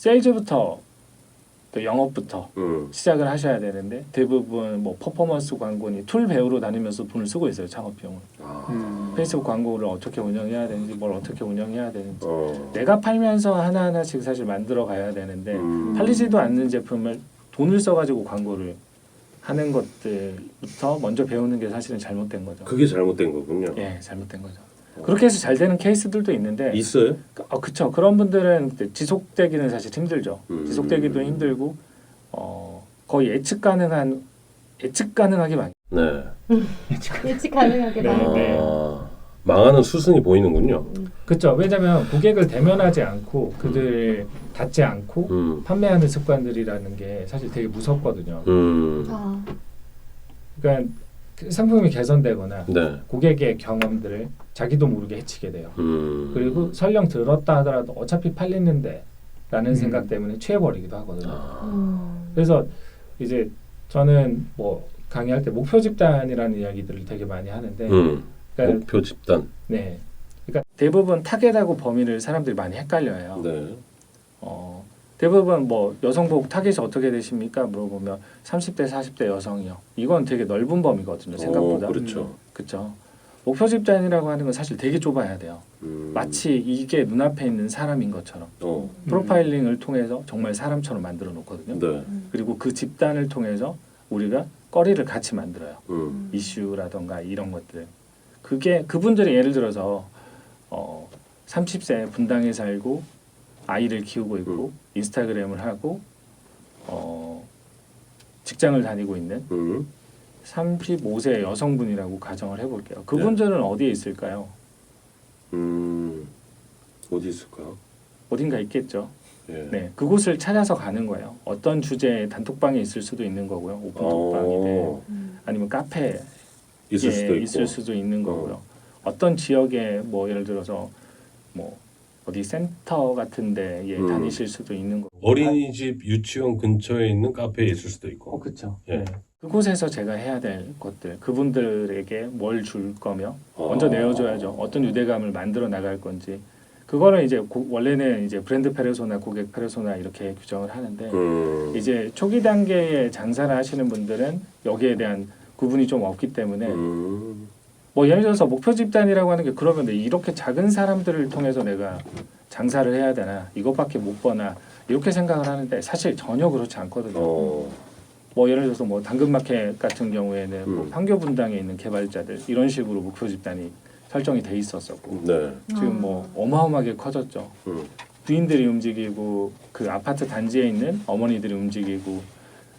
세일즈부터 또 영업부터 시작을 하셔야 되는데 대부분 뭐 퍼포먼스 광고니 툴 배우로 다니면서 돈을 쓰고 있어요. 창업 비용을. 페이스북 광고를 어떻게 운영해야 되는지 뭘 어떻게 운영해야 되는지 내가 팔면서 하나하나씩 사실 만들어 가야 되는데 팔리지도 않는 제품을 돈을 써가지고 광고를 하는 것들부터 먼저 배우는 게 사실은 잘못된 거죠. 그게 잘못된 거군요. 예, 잘못된 거죠. 그렇게 해서 잘 되는 케이스들도 있는데 있어요? 그쵸. 그런 분들은 지속되기는 사실 힘들죠. 지속되기도 힘들고 거의 예측 가능하게 많이. 네. 예측 가능하게 많이. 네. 망하는 수순이 보이는군요. 그렇죠. 왜냐하면 고객을 대면하지 않고 그들 닿지 않고 판매하는 습관들이라는 게 사실 되게 무섭거든요. 그러니까 상품이 개선되거나 네. 고객의 경험들을 자기도 모르게 해치게 돼요. 그리고 설령 들었다 하더라도 어차피 팔리는데 라는 생각 때문에 취해버리기도 하거든요. 그래서 이제 저는 뭐 강의할 때 목표 집단이라는 이야기들을 되게 많이 하는데 그러니까 목표 집단. 네. 그러니까 대부분 타겟하고 범위를 사람들이 많이 헷갈려요. 네. 대부분 뭐 여성복 타겟이 어떻게 되십니까? 물어보면 30대, 40대 여성이요. 이건 되게 넓은 범위거든요. 생각보다. 그렇죠. 그렇죠. 목표 집단이라고 하는 건 사실 되게 좁아야 돼요. 마치 이게 눈앞에 있는 사람인 것처럼 프로파일링을 통해서 정말 사람처럼 만들어 놓거든요. 네. 그리고 그 집단을 통해서 우리가 거리를 같이 만들어요. 이슈라던가 이런 것들. 그게 그분들이 예를 들어서 30세 분당에 살고 아이를 키우고 있고 인스타그램을 하고 직장을 다니고 있는 35세 여성분이라고 가정을 해볼게요. 그분들은 네. 어디에 있을까요? 어디 있을까요? 어딘가 있겠죠. 예. 네, 그곳을 찾아서 가는 거예요. 어떤 주제의 단톡방에 있을 수도 있는 거고요. 오픈톡방이든 아니면 카페에 있을 수도 있는 거고요. 어떤 지역에 뭐 예를 들어서 뭐 어디 센터 같은 데에 다니실 수도 있는 거고. 어린이집, 유치원 근처에 있는 카페에 있을 수도 있고. 그렇죠. 예. 네. 그곳에서 제가 해야 될 것들, 그분들에게 뭘 줄 거며 먼저 내어줘야죠. 어떤 유대감을 만들어 나갈 건지. 그거는 이제 원래는 이제 브랜드 페르소나, 고객 페르소나 이렇게 규정을 하는데 이제 초기 단계에 장사를 하시는 분들은 여기에 대한 구분이 좀 없기 때문에 뭐 예를 들어서 목표 집단이라고 하는 게 그러면 이렇게 작은 사람들을 통해서 내가 장사를 해야 되나 이것밖에 못 버나 이렇게 생각을 하는데 사실 전혀 그렇지 않거든요. 뭐 예를 들어서 뭐 당근마켓 같은 경우에는 뭐 판교 분당에 있는 개발자들 이런 식으로 목표 집단이 설정이 돼 있었었고 네. 지금 뭐 어마어마하게 커졌죠. 부인들이 움직이고 그 아파트 단지에 있는 어머니들이 움직이고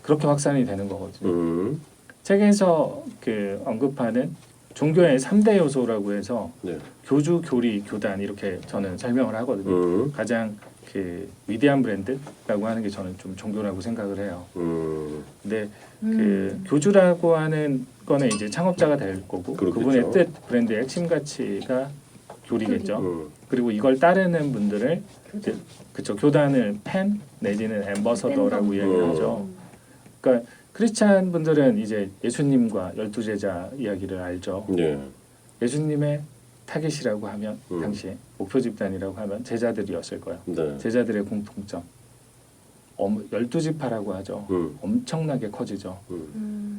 그렇게 확산이 되는 거거든요. 책에서 그 언급하는 종교의 3대 요소라고 해서 네. 교주, 교리, 교단 이렇게 저는 설명을 하거든요. 가장 그 위대한 브랜드라고 하는 게 저는 좀 종교라고 생각을 해요. 근데 그 교주라고 하는 거는 이제 창업자가 될 거고 그렇겠죠. 그분의 뜻, 브랜드의 핵심 가치가 교리겠죠. 그리고 이걸 따르는 분들을 그쵸 교단을 팬 내지는 앰버서더라고 이야기를 하죠. 그러니까 크리스찬 분들은 이제 예수님과 12제자 이야기를 알죠. 네. 예수님의 타겟이라고 하면 당시에 목표 집단이라고 하면 제자들이었을 거예요. 네. 제자들의 공통점 12지파라고 하죠. 엄청나게 커지죠.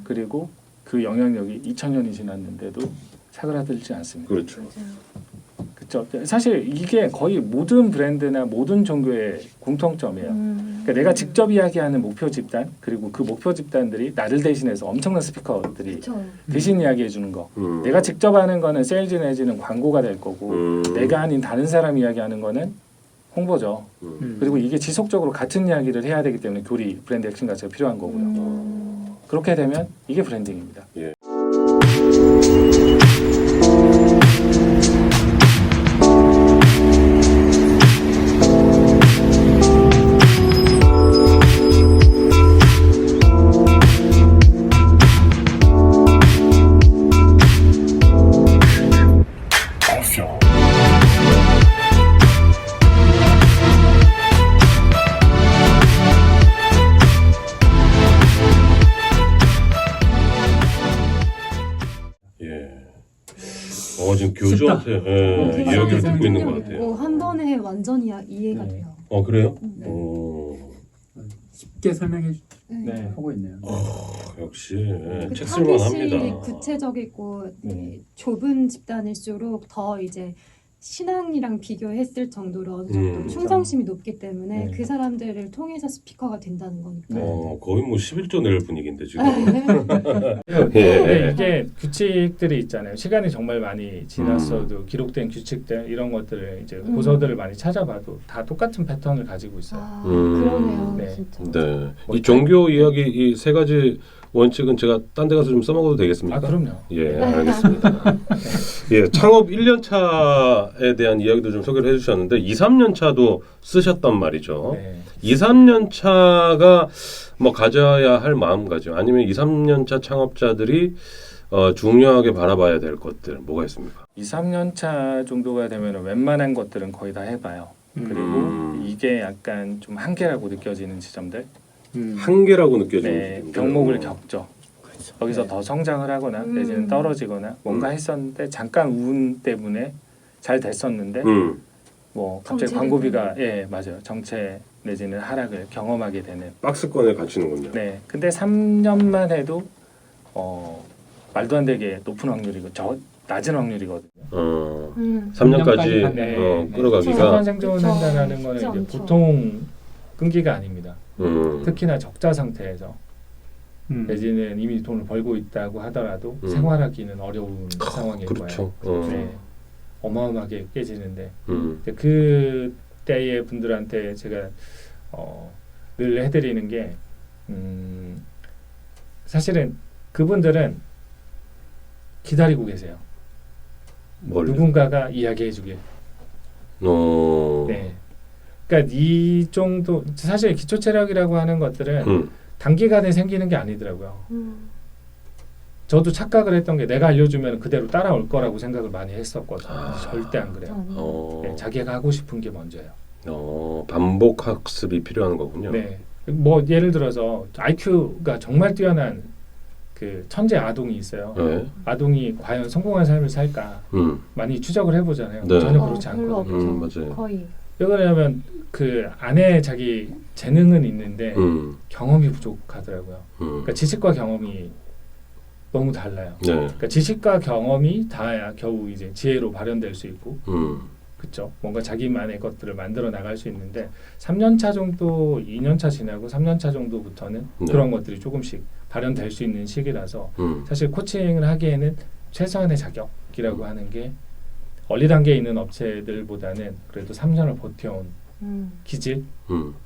그리고 그 영향력이 2000년이 지났는데도 사그라들지 않습니다. 그렇죠. 그렇죠. 사실 이게 거의 모든 브랜드나 모든 종교의 공통점이에요. 그러니까 내가 직접 이야기하는 목표 집단 그리고 그 목표 집단들이 나를 대신해서 엄청난 스피커들이 대신 이야기해 주는 거. 내가 직접 하는 거는 세일즈 내지는 광고가 될 거고 내가 아닌 다른 사람 이야기하는 거는 홍보죠. 그리고 이게 지속적으로 같은 이야기를 해야 되기 때문에 교리, 브랜드 핵심 가치가 필요한 거고요. 그렇게 되면 이게 브랜딩입니다. 예. 지금 교주한테 이야기를 듣고 있는 것 같아요. 한 번에 완전히 이해가 돼요. 그래요? 네. 쉽게 설명해 네. 하고 있네요. 역시 그 책 타깃이 쓸만합니다. 구체적이고 네. 좁은 집단일수록 더 이제 신앙이랑 비교했을 정도로 어느 정도 음. 충성심이 높기 때문에 네. 그 사람들을 통해서 스피커가 된다는 거니까. 네. 거의 뭐 11조 낼 분위기인데 지금. 근데 이게 규칙들이 있잖아요. 시간이 정말 많이 지났어도 기록된 규칙들 이런 것들을 이제 고서들을 많이 찾아봐도 다 똑같은 패턴을 가지고 있어요. 아, 음. 그러네요, 네. 진짜. 네. 이 종교 이야기 이 세 가지 원칙은 제가 딴 데 가서 좀 써먹어도 되겠습니까? 아 그럼요. 예, 알겠습니다. 예, 창업 1년 차에 대한 이야기도 좀 소개를 해주셨는데 2, 3년 차도 쓰셨단 말이죠. 네. 2, 3년 차가 뭐 가져야 할 마음가짐 아니면 2, 3년 차 창업자들이 중요하게 바라봐야 될 것들 뭐가 있습니까? 2, 3년 차 정도가 되면 웬만한 것들은 거의 다 해봐요. 그리고 이게 약간 좀 한계라고 느껴지는 지점들, 한계라고 느껴지는 네, 부분들. 병목을 겪죠. 거기서 네. 더 성장을 하거나 내지는 떨어지거나 뭔가 했었는데 잠깐 운 때문에 잘 됐었는데 뭐 갑자기 정체되는. 광고비가 맞아요. 정체 내지는 하락을 경험하게 되는. 박스권에 갇히는군요. 네, 근데 3년만 해도 말도 안 되게 높은 확률이고 낮은 확률이거든요. 3년까지 네. 끌어가기가 성장 생존한다는 그쵸. 거는 쉽지 이제 않죠. 보통 끈기가 아닙니다. 음. 특히나 적자 상태에서 내지는 이미 돈을 벌고 있다고 하더라도 생활하기는 어려운 상황일 그렇죠. 거예요. 네, 어마어마하게 깨지는데 음. 그 때의 분들한테 제가 늘 해드리는 게 사실은 그분들은 기다리고 계세요. 뭘? 누군가가 이야기해주길. 네. 그러니까 이 정도 사실 기초 체력이라고 하는 것들은 단기간에 생기는 게 아니더라고요. 저도 착각을 했던 게 내가 알려주면 그대로 따라올 거라고 생각을 많이 했었거든요. 절대 안 그래요. 네, 자기가 하고 싶은 게 먼저예요. 반복 학습이 필요한 거군요. 네. 뭐 예를 들어서 IQ가 정말 뛰어난 그 천재 아동이 있어요. 네. 아동이 과연 성공한 삶을 살까 많이 추적을 해보잖아요. 네. 전혀 그렇지 별로 않거든요. 없죠. 맞아요. 거의. 왜 그러냐면 그 안에 자기 재능은 있는데 경험이 부족하더라고요. 그러니까 지식과 경험이 너무 달라요. 네. 그러니까 지식과 경험이 닿아야 겨우 이제 지혜로 발현될 수 있고, 그렇죠. 뭔가 자기만의 것들을 만들어 나갈 수 있는데 3년 차 정도, 2년 차 지나고 3년 차 정도부터는 네. 그런 것들이 조금씩 발현될 수 있는 시기라서 사실 코칭을 하기에는 최소한의 자격이라고 하는 게 얼리 단계에 있는 업체들보다는 그래도 3년을 버텨온 기질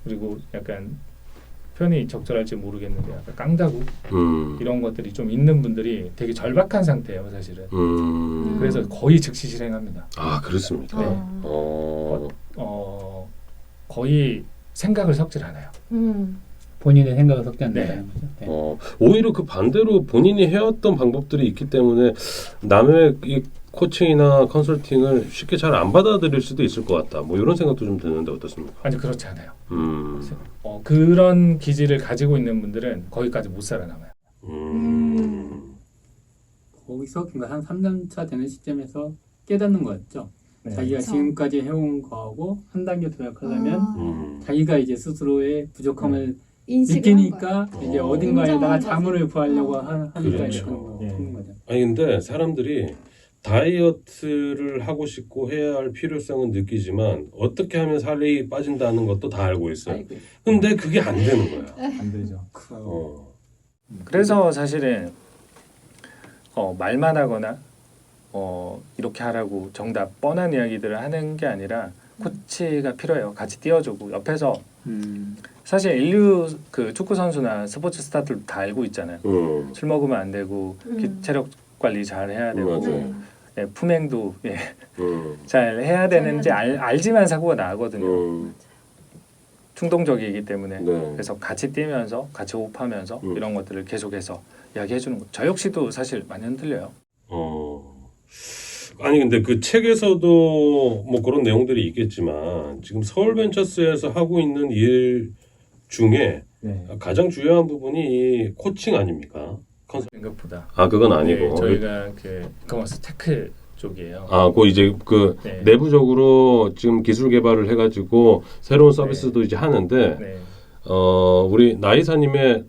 그리고 약간 표현이 적절할지 모르겠는데 약간 깡다구 이런 것들이 좀 있는 분들이 되게 절박한 상태예요, 사실은. 그래서 거의 즉시 실행합니다. 아, 그렇습니까? 네. 거의 생각을 섞질 않아요. 본인의 생각을 섞지 네. 않는다는 거죠. 네. 오히려 그 반대로 본인이 해왔던 방법들이 있기 때문에 남의 이 코칭이나 컨설팅을 쉽게 잘 안 받아들일 수도 있을 것 같다. 뭐 이런 생각도 좀 드는데 어떻습니까? 아니 그렇지 않아요. 그런 기질을 가지고 있는 분들은 거기까지 못 살아남아요. 거기서 그러니까 한 3년 차 되는 시점에서 깨닫는 거였죠. 네. 자기가 그쵸. 지금까지 해온 거하고 한 단계 도약하려면 자기가 이제 스스로의 부족함을 인식을 느끼니까 한 거예요. 이제 어딘가에다가 인정한 자문을 구하려고 거지. 하니까 그렇죠. 이제 그런 거죠. 아니 근데 사람들이 다이어트를 하고 싶고 해야 할 필요성은 느끼지만 어떻게 하면 살이 빠진다는 것도 다 알고 있어요. 근데 그게 안 되는 거야. 안 되죠. 그래서 사실은 말만 하거나 이렇게 하라고 정답 뻔한 이야기들을 하는 게 아니라 코치가 필요해요. 같이 띄워주고 옆에서 사실 인류 그 축구 선수나 스포츠 스타들 다 알고 있잖아요. 술 먹으면 안 되고 체력 관리 잘 해야 되고 품행도 잘 해야 되는지 알지만 사고가 나거든요. 충동적이기 때문에 그래서 같이 뛰면서 같이 호흡하면서 이런 것들을 계속해서 이야기해 주는 것. 저 역시도 사실 많이 흔들려요. 아니 근데 그 책에서도 뭐 그런 내용들이 있겠지만 지금 서울벤처스에서 하고 있는 일 중에 가장 중요한 부분이 이 코칭 아닙니까? 생각보다. 아 그건 아니고 저희가 그 이커머스 테크 쪽이에요. 그 이제 그 내부적으로 지금 기술 개발을 해가지고 새로운 서비스도 이제 하는데 우리 나이사님의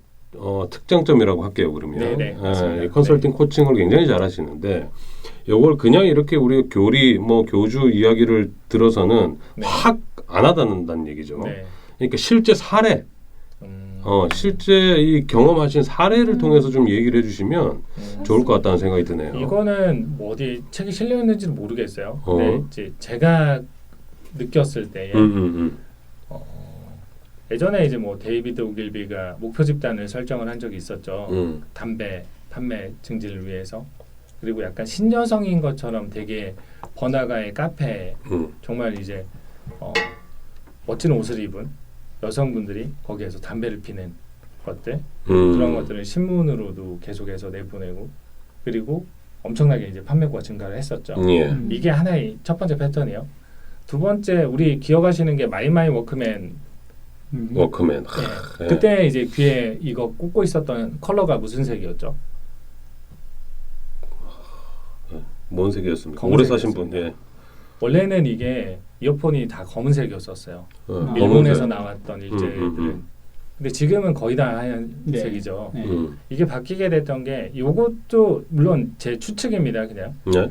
특장점이라고 할게요. 그러면 네네, 맞습니다. 이 컨설팅 코칭을 굉장히 잘하시는데 이걸 그냥 이렇게 우리 교주 이야기를 들어서는 네. 확 안 와닿는다는 얘기죠. 네. 그러니까 실제 사례, 실제 이 경험하신 사례를 통해서 좀 얘기를 해주시면 좋을 것 같다는 생각이 드네요. 이거는 뭐 어디 책에 실려 있는지는 모르겠어요. 어. 근데 이제 제가 느꼈을 때에 예전에 이제 뭐 데이비드 오길비가 목표 집단을 설정을 한 적이 있었죠. 담배 판매 증진을 위해서. 그리고 약간 신여성인 것처럼 되게 번화가의 카페 정말 이제 멋진 옷을 입은 여성분들이 거기에서 담배를 피는 것들 그런 것들을 신문으로도 계속해서 내보내고 그리고 엄청나게 이제 판매고가 증가를 했었죠. 예. 이게 하나의 첫 번째 패턴이에요. 두 번째 우리 기억하시는 게 마이 워크맨. 워크맨. 네. 그때 이제 귀에 이거 꽂고 있었던 컬러가 무슨 색이었죠? 뭔 색이었습니까? 검은색이었습니다. 오래 사신 분. 예. 원래는 이게 이어폰이 다 검은색이었었어요. 검은색. 일본에서 나왔던 일제들은. 근데 지금은 거의 다 하얀색이죠. 네. 이게 바뀌게 됐던 게 이것도 물론 제 추측입니다. 그냥 네.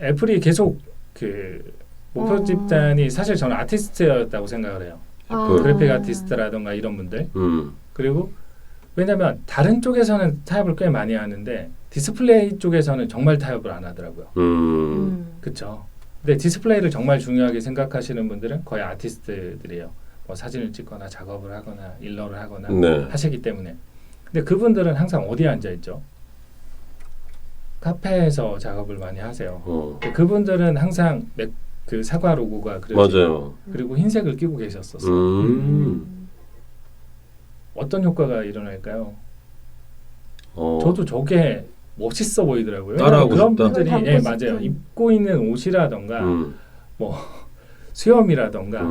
애플이 계속 그 목표 집단이 사실 저는 아티스트였다고 생각을 해요. 그래픽 아티스트라던가 이런 분들. 그리고 왜냐하면 다른 쪽에서는 타협을 꽤 많이 하는데 디스플레이 쪽에서는 정말 타협을 안 하더라고요. 그렇죠. 근데 디스플레이를 정말 중요하게 생각하시는 분들은 거의 아티스트들이에요. 뭐 사진을 찍거나 작업을 하거나 일러를 하거나 네. 하시기 때문에. 근데 그분들은 항상 어디에 앉아 있죠? 카페에서 작업을 많이 하세요. 근데 그분들은 항상 그 사과 로고가 그려지고 맞아요. 그리고 흰색을 끼고 계셨었어요. 어떤 효과가 일어날까요? 저도 저게 멋있어 보이더라고요. 따라하고 그런 싶다. 분들이 예, 맞아요. 입고 있는 옷이라던가 뭐 수염이라던가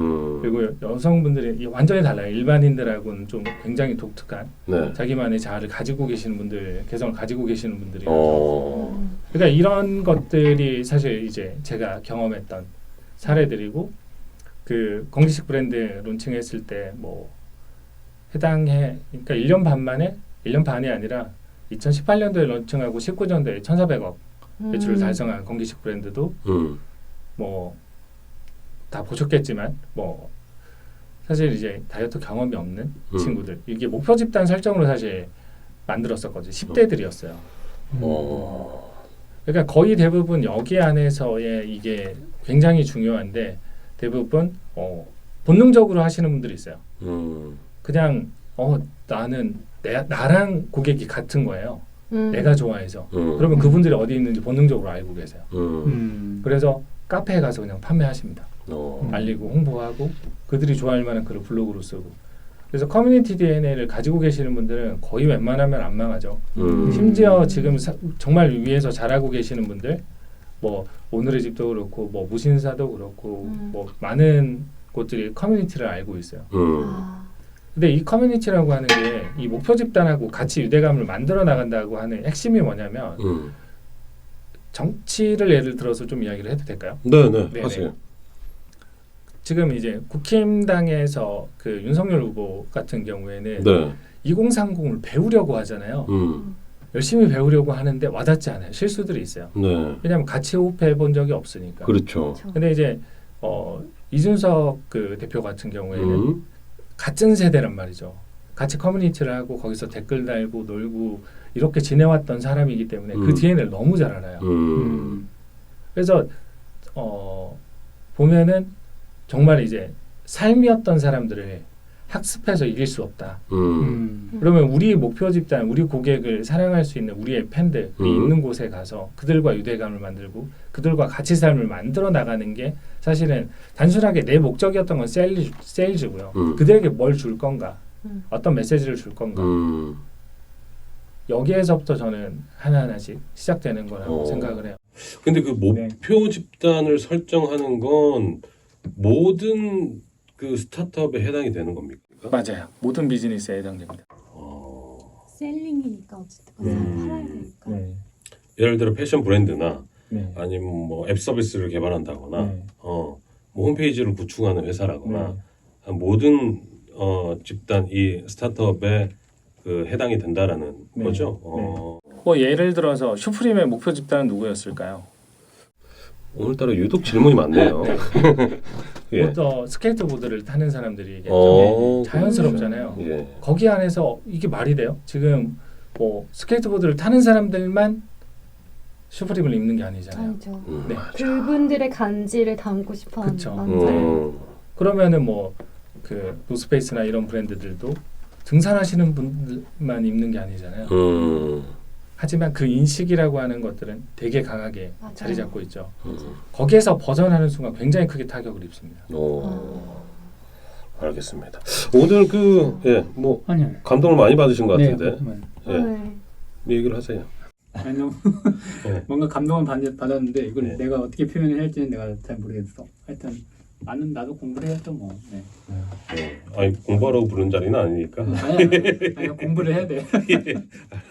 그리고 여성분들이 완전히 달라요. 일반인들하고는 좀 굉장히 독특한 네. 자기만의 자아를 가지고 계시는 분들, 개성을 가지고 계시는 분들이 그러니까 이런 것들이 사실 이제 제가 경험했던 사례들이고 그 공식 브랜드 론칭했을 때 뭐 해당해 그러니까 1년 반 만에 1년 반이 아니라 2018년도에 론칭하고 19년도에 1,400억 매출을 달성한 건기식 브랜드도 뭐 다 보셨겠지만 뭐 사실 이제 다이어트 경험이 없는 친구들 이게 목표 집단 설정으로 사실 만들었었거든요. 10대들이었어요. 그러니까 거의 대부분 여기 안에서의 이게 굉장히 중요한데 대부분 본능적으로 하시는 분들이 있어요. 그냥 나는 나랑 고객이 같은 거예요. 내가 좋아해서. 그러면 그분들이 어디 있는지 본능적으로 알고 계세요. 그래서 카페에 가서 그냥 판매하십니다. 알리고 홍보하고 그들이 좋아할 만한 글을 블로그로 쓰고. 그래서 커뮤니티 DNA를 가지고 계시는 분들은 거의 웬만하면 안 망하죠. 심지어 지금 정말 위에서 잘하고 계시는 분들 뭐 오늘의 집도 그렇고 뭐 무신사도 그렇고 뭐 많은 곳들이 커뮤니티를 알고 있어요. 근데 이 커뮤니티라고 하는 게 이 목표 집단하고 같이 유대감을 만들어 나간다고 하는 핵심이 뭐냐면 정치를 예를 들어서 좀 이야기를 해도 될까요? 네네 하세요. 지금 이제 국힘당에서 그 윤석열 후보 같은 경우에는 네. 2030을 배우려고 하잖아요. 열심히 배우려고 하는데 와닿지 않아요. 실수들이 있어요. 네. 왜냐하면 같이 호흡해 본 적이 없으니까. 그렇죠. 근데 이제 이준석 그 대표 같은 경우에는 같은 세대란 말이죠. 같이 커뮤니티를 하고 거기서 댓글 달고 놀고 이렇게 지내왔던 사람이기 때문에 그 DNA를 너무 잘 알아요. 그래서 보면은 정말 이제 삶이었던 사람들을 학습해서 이길 수 없다. 그러면 우리 목표 집단, 우리 고객을 사랑할 수 있는 우리의 팬들이 있는 곳에 가서 그들과 유대감을 만들고 그들과 같이 삶을 만들어 나가는 게 사실은 단순하게 내 목적이었던 건 세일즈고요. 그들에게 뭘 줄 건가, 어떤 메시지를 줄 건가. 여기에서부터 저는 하나하나씩 시작되는 거라고 생각을 해요. 근데 그 목표 집단을 설정하는 건 모든 그 스타트업에 해당이 되는 겁니까? 맞아요. 모든 비즈니스에 해당됩니다. 셀링이니까 어쨌든 팔아야 되니까. 예를 들어 패션 브랜드나 네. 아니면 뭐 앱 서비스를 개발한다거나 네. 뭐 홈페이지를 구축하는 회사라거나 모든 집단 이 스타트업에 그 해당이 된다라는 네. 거죠. 뭐 예를 들어서 슈프림의 목표 집단은 누구였을까요? 오늘따라 유독 질문이 많네요. 예. 스케이트보드를 타는 사람들이겠죠. 어, 자연스럽잖아요. 예. 거기 안에서 이게 말이 돼요? 지금 뭐 스케이트보드를 타는 사람들만 슈프림을 입는 게 아니잖아요. 아니죠. 네. 그분들의 간지를 담고 싶어하는 그쵸. 남자. 그러면은 뭐 그 노스페이스나 이런 브랜드들도 등산하시는 분들만 입는 게 아니잖아요. 하지만 그 인식이라고 하는 것들은 되게 강하게 맞아요. 자리 잡고 있죠. 거기에서 벗어나는 순간 굉장히 크게 타격을 입습니다. 알겠습니다. 오늘 뭐 아니요. 감동을 많이 받으신 것 네, 같은데 그렇구만. 이 얘기를 하세요. 아니, 너무 네. 뭔가 감동은 받았는데 이걸 네. 내가 어떻게 표현을 할지는 내가 잘 모르겠어. 하여튼 나도 공부를 해야죠 뭐. 네. 아니 공부하라고 부른 자리는 아니니까. 아니, 공부를 해야 돼.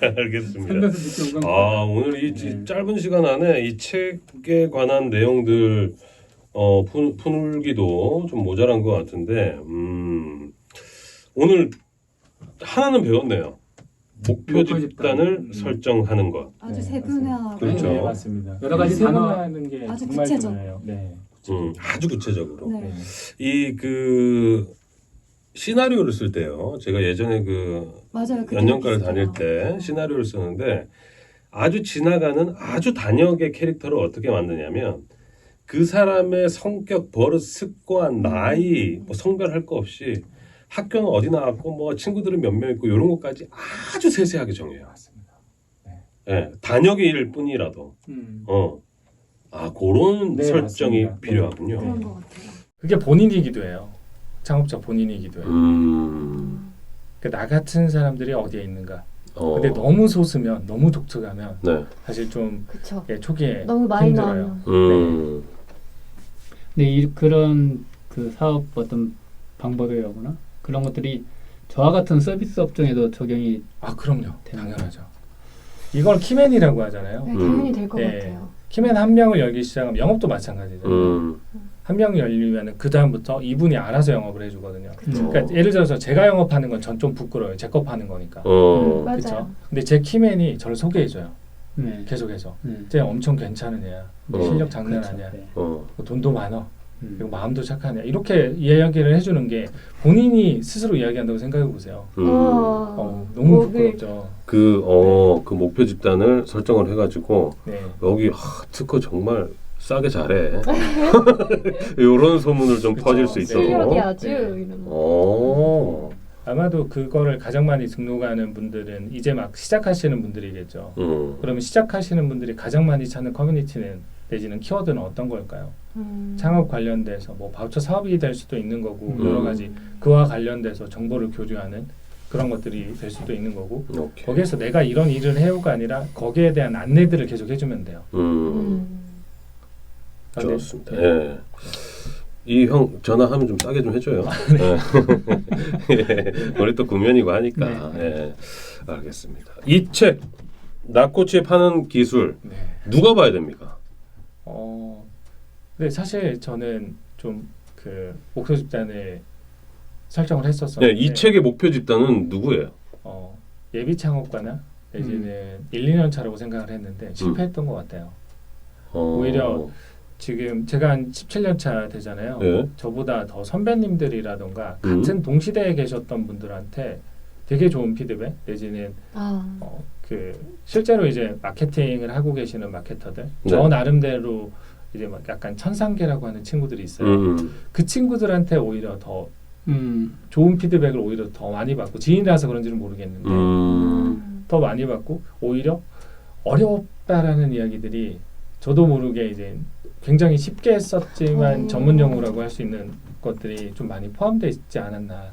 알겠습니다. 살면서 느껴본 거. 오늘 이 네. 짧은 시간 안에 이 책에 관한 내용들 푸는기도 좀 모자란 것 같은데 오늘 하나는 배웠네요. 목표 집단을 설정하는 것. 아주 네, 세분화하고 그렇죠. 네, 맞습니다. 여러 가지 세분화하는 게 아주 정말 구체적. 중요해요. 네. 아주 구체적으로. 네. 이 그 시나리오를 쓸 때요. 제가 예전에 그 맞아요. 그게 연년가를 비슷해요. 다닐 때 시나리오를 쓰는데 아주 지나가는 아주 단역의 캐릭터를 어떻게 만드냐면 그 사람의 성격, 버릇, 습관, 나이, 뭐 성별할 거 없이 학교는 어디 나왔고 뭐 친구들은 몇 명 있고 이런 것까지 아주 세세하게 정해요. 맞습니다. 예, 단역일 뿐이라도 그런 네, 설정이 맞습니다. 필요하군요. 그런 것 같아요. 그게 본인이기도 해요. 창업자 본인이기도 해요. 나 같은 사람들이 어디에 있는가. 근데 너무 소수면, 너무 독특하면 네. 사실 좀 그렇죠. 초기에 너무 많이 힘들어요. 나오면. 근데 그런 그 사업 어떤 방법이라거나 그런 것들이 저와 같은 서비스 업종에도 적용이 그럼요. 당연하죠. 이걸 키맨이라고 하잖아요. 네, 당연히 될 것 네. 같아요. 키맨 한 명을 열기 시작하면 영업도 마찬가지잖아요. 한 명이 열리면 그 다음부터 이분이 알아서 영업을 해주거든요. 그쵸. 그러니까 예를 들어서 제가 영업하는 건 전 좀 부끄러워요. 제 거 파는 거니까. 맞아요. 그렇죠. 근데 제 키맨이 저를 소개해줘요. 네. 계속해서. 쟤 엄청 괜찮은 애야. 실력 장난 그렇죠. 아니야. 네. 돈도 많아. 그리고 마음도 착한 애야. 이렇게 이야기를 해주는 게 본인이 스스로 이야기한다고 생각해 보세요. 너무 부끄럽죠. 그 목표 집단을 설정을 해가지고 네. 여기 특허 정말 싸게 잘해. 이런 소문을 좀 그쵸. 퍼질 수 있도록. 실력이 아주 네. 이런 거. 아마도 그거를 가장 많이 등록하는 분들은 이제 막 시작하시는 분들이겠죠. 그러면 시작하시는 분들이 가장 많이 찾는 커뮤니티는 내지는 키워드는 어떤 걸까요? 창업 관련돼서 뭐 바우처 사업이 될 수도 있는 거고 여러 가지 그와 관련돼서 정보를 교류하는 그런 것들이 될 수도 있는 거고 오케이. 거기에서 내가 이런 일을 해요가 아니라 거기에 대한 안내들을 계속 해주면 돼요. 좋습니다. 예. 이 형 전화하면 좀 싸게 좀 해줘요. 예. 우리 또 구면이고 하니까. 예. 알겠습니다. 이 책 낙꼬치에 파는 기술 네. 누가 봐야 됩니까? 근데 사실 저는 좀 그 목표 집단을 설정을 했었어요. 이 책의 목표 집단은 누구예요? 예비 창업가나 내지는 1, 2년 차라고 생각을 했는데 실패했던 것 같아요. 오히려 지금 제가 한 17년 차 되잖아요. 예. 저보다 더 선배님들이라던가 같은 동시대에 계셨던 분들한테 되게 좋은 피드백 내지는 그 실제로 이제 마케팅을 하고 계시는 마케터들 저 나름대로 이제 막 약간 천상계라고 하는 친구들이 있어요. 그 친구들한테 오히려 더 좋은 피드백을 오히려 더 많이 받고 지인이라서 그런지는 모르겠는데 더 많이 받고 오히려 어렵다라는 이야기들이 저도 모르게 이제 굉장히 쉽게 썼지만 전문 용어라고 할 수 있는 것들이 좀 많이 포함되어 있지 않았나.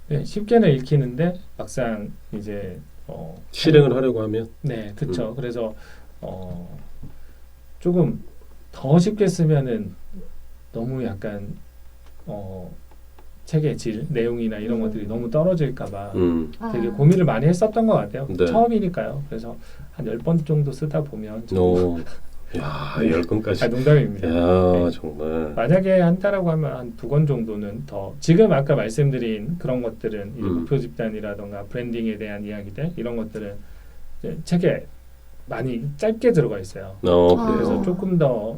네, 쉽게는 읽히는데 막상 이제 실행을 하려고 하면 네, 그렇죠. 그래서 조금 더 쉽게 쓰면은 너무 약간 책의 질, 내용이나 이런 것들이 너무 떨어질까봐 되게 고민을 많이 했었던 것 같아요. 네. 처음이니까요. 그래서 한 10번 정도 쓰다 보면 좀 야, 네. 10권까지. 농담입니다. 야, 네. 정말. 만약에 한다라고 하면 한 2권 정도는 더 지금 아까 말씀드린 그런 것들은 이제 목표 집단이라던가 브랜딩에 대한 이야기들 이런 것들은 이제 책에 많이 짧게 들어가 있어요. 그래서 그래요. 조금 더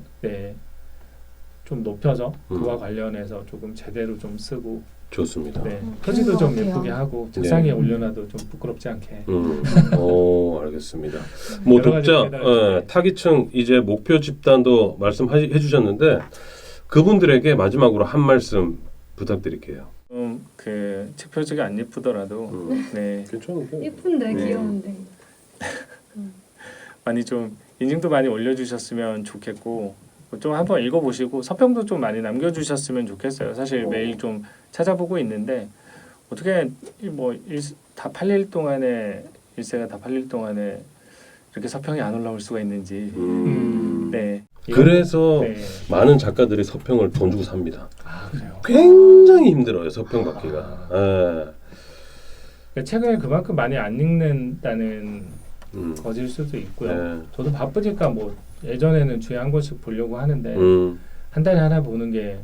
좀 높여서 그와 음. 관련해서 조금 제대로 좀 쓰고 좋습니다. 표지도 좀 그런 것 같아요. 예쁘게 하고 책상에 네. 올려놔도 좀 부끄럽지 않게. 알겠습니다. 뭐 여러 가지 독자, 배달을 타깃층 이제 목표 집단도 말씀해 주셨는데 그분들에게 마지막으로 한 말씀 부탁드릴게요. 책 표지가 안 예쁘더라도 네, 괜찮은데. 예쁜데 네. 귀여운데. 많이 좀 인증도 많이 올려주셨으면 좋겠고 좀 한번 읽어보시고 서평도 좀 많이 남겨주셨으면 좋겠어요. 사실 매일 좀 찾아보고 있는데 어떻게 다 팔릴 동안에 일세가 다 팔릴 동안에 이렇게 서평이 안 올라올 수가 있는지. 네. 그래서 네. 많은 작가들이 서평을 돈 주고 삽니다. 그래요. 굉장히 힘들어요 서평 받기가. 책을 그만큼 많이 안 읽는다는 거질 수도 있고요. 네. 저도 바쁘니까 예전에는 주에 한 권씩 보려고 하는데 한 달에 하나 보는 게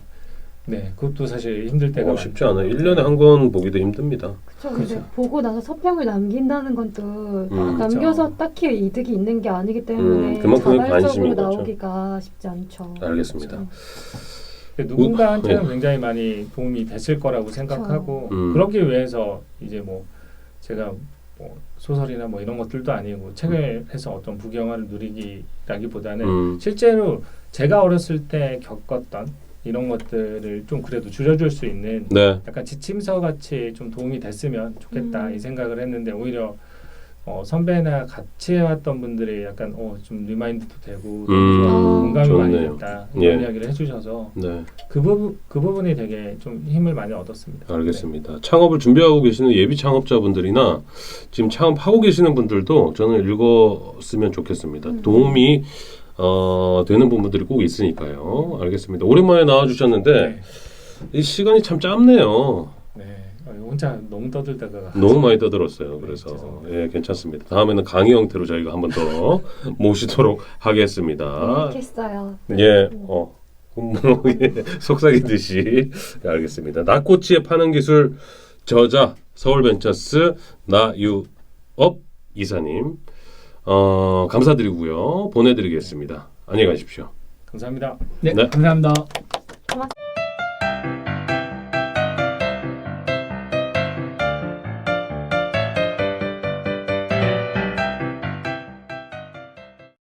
그것도 사실 힘들 때가 쉽지 않아요. 1년에 한 권 보기도 힘듭니다. 그렇죠. 근데 그죠. 보고 나서 서평을 남긴다는 건 또 그렇죠. 남겨서 딱히 이득이 있는 게 아니기 때문에 그만큼의 관심인 자발적으로 거죠. 나오기가 쉽지 않죠. 알겠습니다. 그렇죠. 누군가한테는 굉장히 많이 도움이 됐을 거라고 생각하고 그러기 위해서 이제 제가 소설이나 이런 것들도 아니고 책을 해서 어떤 부경화를 누리기라기보다는 실제로 제가 어렸을 때 겪었던 이런 것들을 좀 그래도 줄여줄 수 있는 네. 약간 지침서 같이 좀 도움이 됐으면 좋겠다 이 생각을 했는데 오히려 선배나 같이 해왔던 분들이 약간 좀 리마인드도 되고 공감이 많이 좋네요. 됐다 이런 예. 이야기를 해주셔서 네. 그 부분이 되게 좀 힘을 많이 얻었습니다. 알겠습니다. 창업을 준비하고 계시는 예비 창업자분들이나 지금 창업하고 계시는 분들도 저는 읽었으면 좋겠습니다. 도움이 되는 부분들이 꼭 있으니까요. 알겠습니다. 오랜만에 나와주셨는데 이 시간이 참 짧네요. 혼자 너무 떠들다가 너무 많이 떠들었어요. 그래서 죄송합니다. 괜찮습니다. 다음에는 강의 형태로 저희가 한 번 더 모시도록 하겠습니다. 재밌겠어요. 예, 속삭이듯이 알겠습니다. 낙꼬치에 파는 기술 저자 서울벤처스 나유업 이사님 감사드리고요. 보내드리겠습니다. 안녕히 가십시오. 감사합니다. 네, 네. 감사합니다. 고맙습니다.